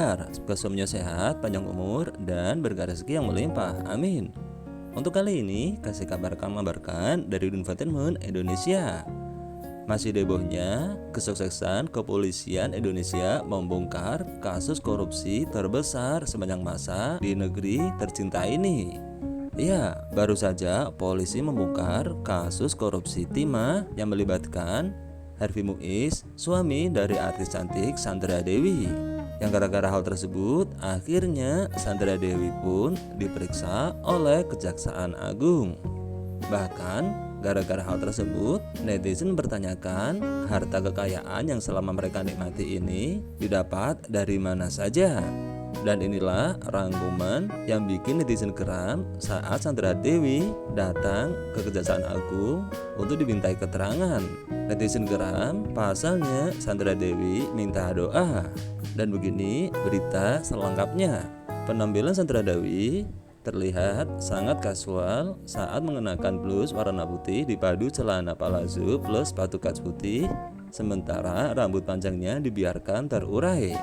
kabar? Semoga suaminya sehat, panjang umur, dan berkah rezeki yang melimpah. Amin. Untuk kali ini, kasih kabar mengabarkan dari Infotainment Indonesia. Masih hebohnya, kesuksesan kepolisian Indonesia membongkar kasus korupsi terbesar sepanjang masa di negeri tercinta ini. Ya, baru saja polisi membongkar kasus korupsi timah yang melibatkan Harvey Muiz, suami dari artis cantik Sandra Dewi. Yang gara-gara hal tersebut, akhirnya Sandra Dewi pun diperiksa oleh Kejaksaan Agung. Bahkan, gara-gara hal tersebut, netizen bertanyakan harta kekayaan yang selama mereka nikmati ini didapat dari mana saja. Dan inilah rangkuman yang bikin netizen geram saat Sandra Dewi datang ke Kejaksaan Agung untuk dimintai keterangan. Netizen geram, pasalnya Sandra Dewi minta doa. Dan begini berita selengkapnya. Penampilan Sandra Dewi terlihat sangat kasual saat mengenakan blus warna putih dipadu celana palazzo plus sepatu kets putih, sementara rambut panjangnya dibiarkan terurai.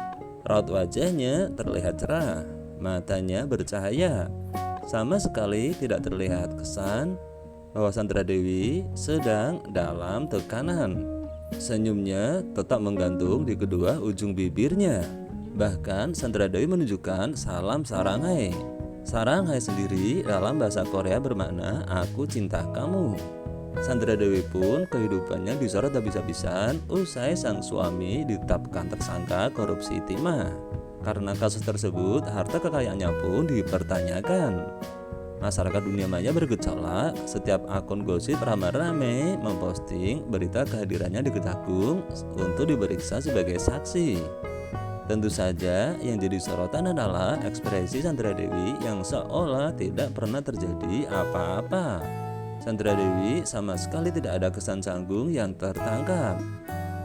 Raut wajahnya terlihat cerah, matanya bercahaya. Sama sekali tidak terlihat kesan bahwa Sandra Dewi sedang dalam tekanan. Senyumnya tetap menggantung di kedua ujung bibirnya. Bahkan Sandra Dewi menunjukkan salam saranghai. Saranghai sendiri dalam bahasa Korea bermakna aku cinta kamu. Sandra Dewi pun kehidupannya disorot habis-habisan usai sang suami ditetapkan tersangka korupsi timah. Karena kasus tersebut, harta kekayaannya pun dipertanyakan. Masyarakat dunia maya bergejolak, setiap akun gosip ramai-ramai memposting berita kehadirannya di Kejagung untuk diperiksa sebagai saksi. Tentu saja yang jadi sorotan adalah ekspresi Sandra Dewi yang seolah tidak pernah terjadi apa-apa. Sandra Dewi sama sekali tidak ada kesan canggung yang tertangkap.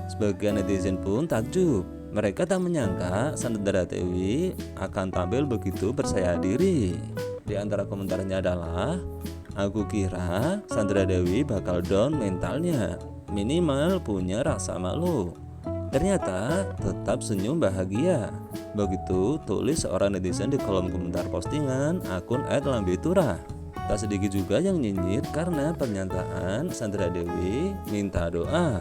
Sebagian netizen pun takjub. Mereka tak menyangka Sandra Dewi akan tampil begitu percaya diri. Di antara komentarnya adalah, aku kira Sandra Dewi bakal down mentalnya, minimal punya rasa malu. Ternyata tetap senyum bahagia. Begitu tulis seorang netizen di kolom komentar postingan akun @lambetura. Tak sedikit juga yang nyinyir karena pernyataan Sandra Dewi minta doa.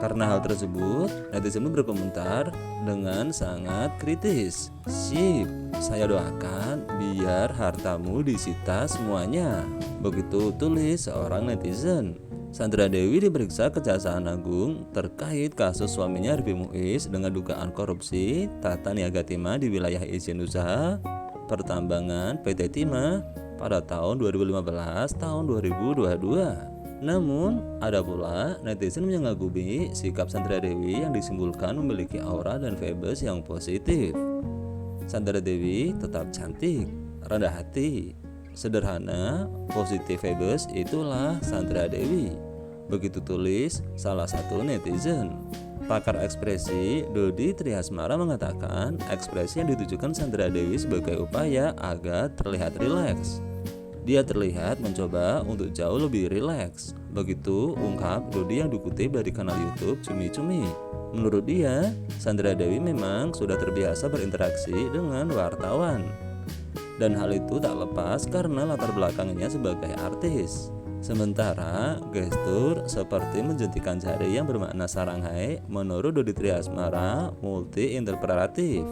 Karena hal tersebut, netizen pun berkomentar dengan sangat kritis. Sip, saya doakan biar hartamu disita semuanya. Begitu tulis seorang netizen. Sandra Dewi diperiksa Kejaksaan Agung terkait kasus suaminya Harvey Muiz dengan dugaan korupsi tata niaga timah di wilayah izin usaha pertambangan PT Timah pada tahun 2015 tahun 2022. Namun, ada pula netizen yang mengagumi sikap Sandra Dewi yang disimpulkan memiliki aura dan vibes yang positif. Sandra Dewi tetap cantik, rendah hati, sederhana, positif vibes, itulah Sandra Dewi. Begitu tulis salah satu netizen. Pakar ekspresi Dodi Triasmara mengatakan ekspresi yang ditujukan Sandra Dewi sebagai upaya agar terlihat rileks. Dia terlihat mencoba untuk jauh lebih rileks. Begitu ungkap Dodi yang dikutip dari kanal YouTube Cumi Cumi. Menurut dia, Sandra Dewi memang sudah terbiasa berinteraksi dengan wartawan. Dan hal itu tak lepas karena latar belakangnya sebagai artis. Sementara gestur seperti menjentikan jari yang bermakna saranghai menurut Dodi Triasmara multi interpretatif.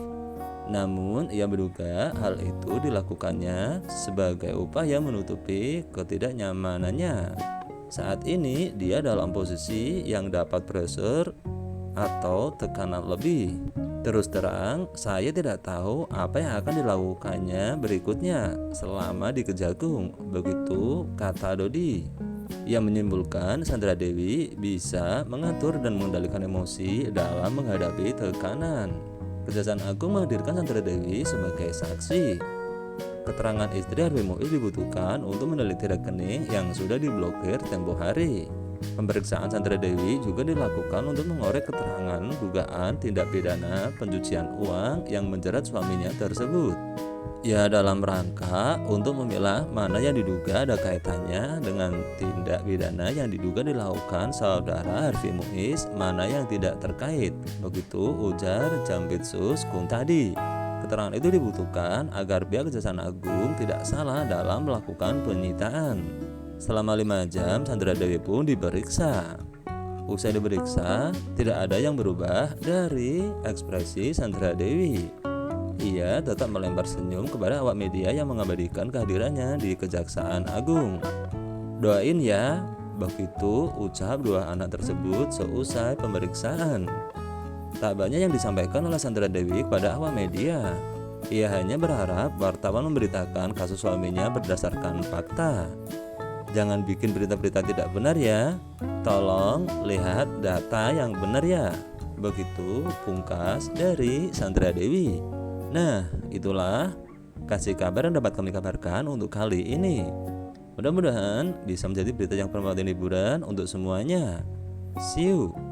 Namun ia menduga hal itu dilakukannya sebagai upaya menutupi ketidaknyamanannya. Saat ini dia dalam posisi yang dapat pressure atau tekanan lebih. Terus terang, saya tidak tahu apa yang akan dilakukannya berikutnya selama di Kejagung. Begitu kata Dodi. Ia menyimpulkan Sandra Dewi bisa mengatur dan mengendalikan emosi dalam menghadapi tekanan. Kejaksaan Agung menghadirkan Sandra Dewi sebagai saksi. Keterangan istri Harvey Muiz dibutuhkan untuk meneliti rekening yang sudah diblokir tempo hari. Pemeriksaan Sandra Dewi juga dilakukan untuk mengorek keterangan dugaan tindak pidana pencucian uang yang menjerat suaminya tersebut. Ya, dalam rangka untuk memilah mana yang diduga ada kaitannya dengan tindak pidana yang diduga dilakukan saudara Harvey Muiz, mana yang tidak terkait. Begitu ujar Jampitsus Kung tadi. Keterangan itu dibutuhkan agar pihak Kejaksaan Agung tidak salah dalam melakukan penyitaan. Selama 5 jam, Sandra Dewi pun diperiksa. Usai diperiksa, tidak ada yang berubah dari ekspresi Sandra Dewi. Ia tetap melempar senyum kepada awak media yang mengabadikan kehadirannya di Kejaksaan Agung. Doain ya, begitu ucap dua anak tersebut seusai pemeriksaan. Tak banyak yang disampaikan oleh Sandra Dewi kepada awak media. Ia hanya berharap wartawan memberitakan kasus suaminya berdasarkan fakta. Jangan bikin berita-berita tidak benar ya. Tolong lihat data yang benar ya. Begitu pungkas dari Sandra Dewi. Nah, itulah kasih kabar yang dapat kami kabarkan untuk kali ini. Mudah-mudahan bisa menjadi berita yang bermanfaat dan hiburan untuk semuanya. See you.